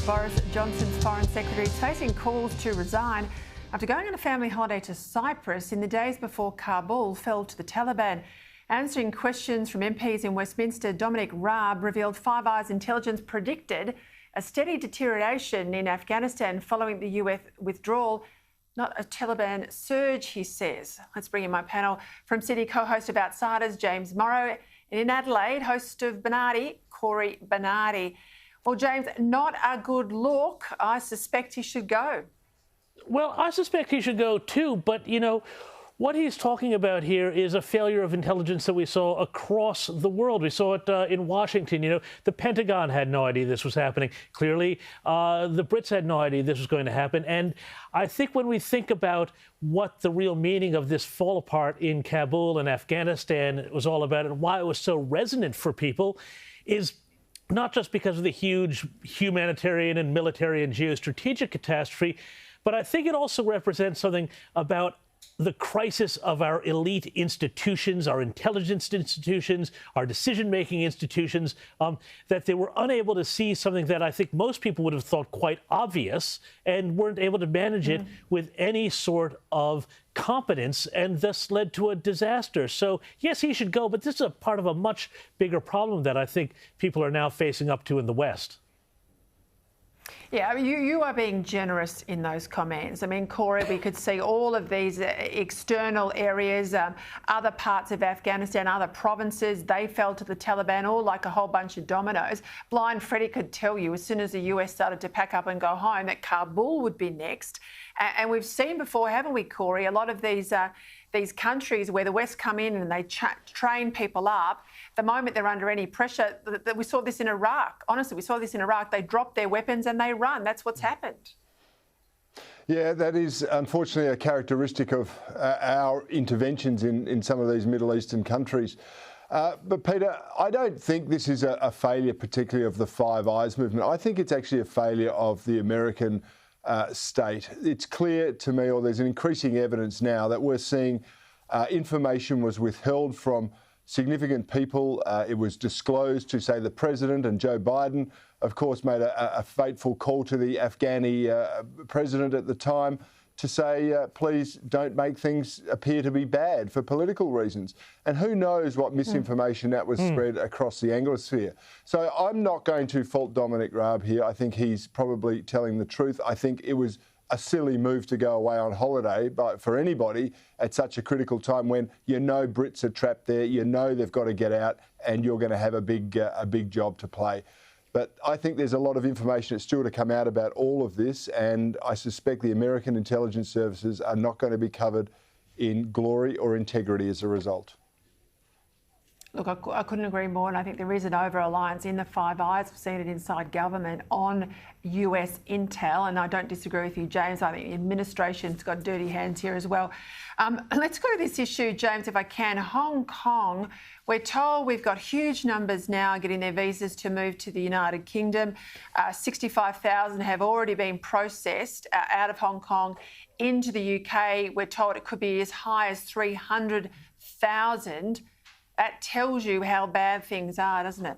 Boris Johnson's Foreign Secretary is facing calls to resign after going on a family holiday to Cyprus in the days before Kabul fell to the Taliban. Answering questions from MPs in Westminster, Dominic Raab revealed Five Eyes intelligence predicted a steady deterioration in Afghanistan following the US withdrawal, not a Taliban surge, he says. Let's bring in my panel. From Sydney, co-host of Outsiders, James Morrow, and in Adelaide, host of Bernardi, Corey Bernardi. Well, James, not a good look. I suspect he should go. Well, I suspect he should go too, but, you know, what he's talking about here is a failure of intelligence that we saw across the world. We saw it in Washington. You know, the Pentagon had no idea this was happening. Clearly, the Brits had no idea this was going to happen. And I think when we think about what the real meaning of this fall apart in Kabul and Afghanistan was all about and why it was so resonant for people is not just because of the huge humanitarian and military and geostrategic catastrophe, but I think it also represents something about the crisis of our elite institutions, our intelligence institutions, our decision-making institutions, that they were unable to see something that I think most people would have thought quite obvious and weren't able to manage it with any sort of competence, and thus led to a disaster. So, yes, he should go, but this is a part of a much bigger problem that I think people are now facing up to in the West. Yeah, I mean, you are being generous in those comments. I mean, Corey, we could see all of these external areas, other parts of Afghanistan, other provinces, they fell to the Taliban, all like a whole bunch of dominoes. Blind Freddie could tell you as soon as the US started to pack up and go home that Kabul would be next. And we've seen before, haven't we, Corey, a lot of these countries where the West come in and they train people up, the moment they're under any pressure, we saw this in Iraq. Honestly, we saw this in Iraq. They drop their weapons and they run. That's what's happened. Yeah, that is unfortunately a characteristic of our interventions in some of these Middle Eastern countries. But Peter, I don't think this is a failure particularly of the Five Eyes movement. I think it's actually a failure of the American state. It's clear to me, or there's an increasing evidence now, that we're seeing information was withheld from significant people. It was disclosed to, say, the president, and Joe Biden, of course, made a fateful call to the Afghani president at the time to say, please don't make things appear to be bad for political reasons. And who knows what misinformation that was spread across the Anglosphere. So I'm not going to fault Dominic Raab here. I think he's probably telling the truth. I think it was a silly move to go away on holiday for anybody at such a critical time when you know Brits are trapped there, you know they've got to get out, and you're going to have a big job to play. But I think there's a lot of information that's still to come out about all of this, and I suspect the American intelligence services are not going to be covered in glory or integrity as a result. Look, I couldn't agree more, and I think there is an over-reliance in the Five Eyes. We've seen it inside government on US intel, and I don't disagree with you, James. I think the administration's got dirty hands here as well. Let's go to this issue, James, if I can. Hong Kong, we're told we've got huge numbers now getting their visas to move to the United Kingdom. 65,000 have already been processed out of Hong Kong into the UK. We're told it could be as high as 300,000. That tells you how bad things are, doesn't it?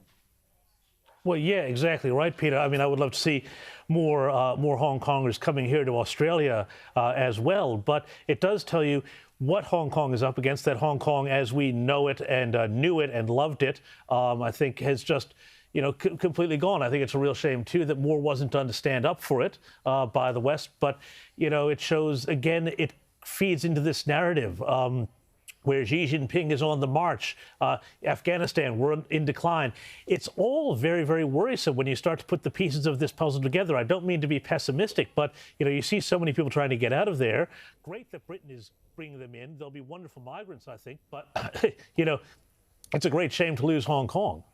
Well, yeah, exactly right, Peter. I mean, I would love to see more Hong Kongers coming here to Australia as well. But it does tell you what Hong Kong is up against. That Hong Kong, as we know it and knew it and loved it, I think has just, you know, completely gone. I think it's a real shame, too, that more wasn't done to stand up for it by the West. But, you know, it shows, again, it feeds into this narrative where Xi Jinping is on the march, Afghanistan, we're in decline. It's all very, very worrisome when you start to put the pieces of this puzzle together. I don't mean to be pessimistic, but, you know, you see so many people trying to get out of there. Great that Britain is bringing them in. They'll be wonderful migrants, I think. But, you know, it's a great shame to lose Hong Kong.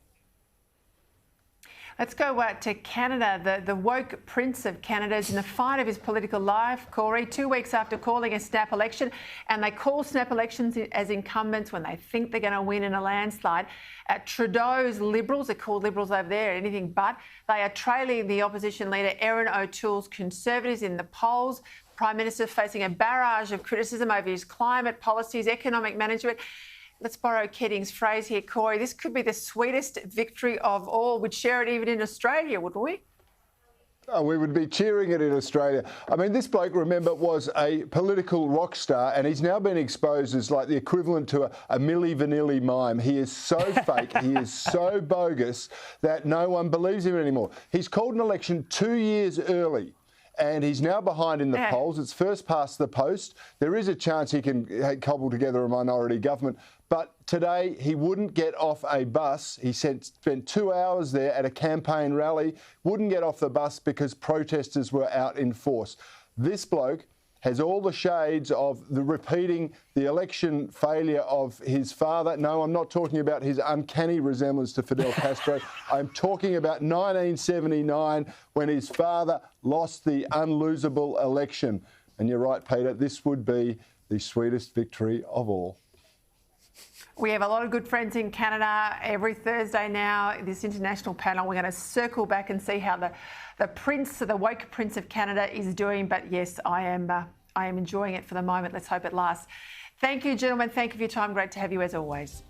Let's go to Canada. The woke prince of Canada is in the fight of his political life, Corey, 2 weeks after calling a snap election. And they call snap elections as incumbents when they think they're going to win in a landslide. Trudeau's Liberals, they're called Liberals over there, anything but, they are trailing the opposition leader Erin O'Toole's Conservatives in the polls. Prime Minister facing a barrage of criticism over his climate policies, economic management. let's borrow Keating's phrase here, Corey, this could be the sweetest victory of all. We'd share it even in Australia, wouldn't we? We would be cheering it in Australia. I mean, this bloke, remember, was a political rock star, and he's now been exposed as like the equivalent to a Milli Vanilli mime. He is so fake, he is so bogus that no one believes him anymore. He's called an election 2 years early, and he's now behind in the polls. It's first past the post. There is a chance he can cobble together a minority government. But today, he wouldn't get off a bus. He spent 2 hours there at a campaign rally, wouldn't get off the bus because protesters were out in force. This bloke has all the shades of repeating the election failure of his father. No, I'm not talking about his uncanny resemblance to Fidel Castro. I'm talking about 1979 when his father lost the unlosable election. And you're right, Peter, this would be the sweetest victory of all. We have a lot of good friends in Canada. Every Thursday now, this international panel, we're going to circle back and see how the Prince, the woke Prince of Canada is doing. But yes, I am enjoying it for the moment. Let's hope it lasts. Thank you, gentlemen. Thank you for your time. Great to have you as always.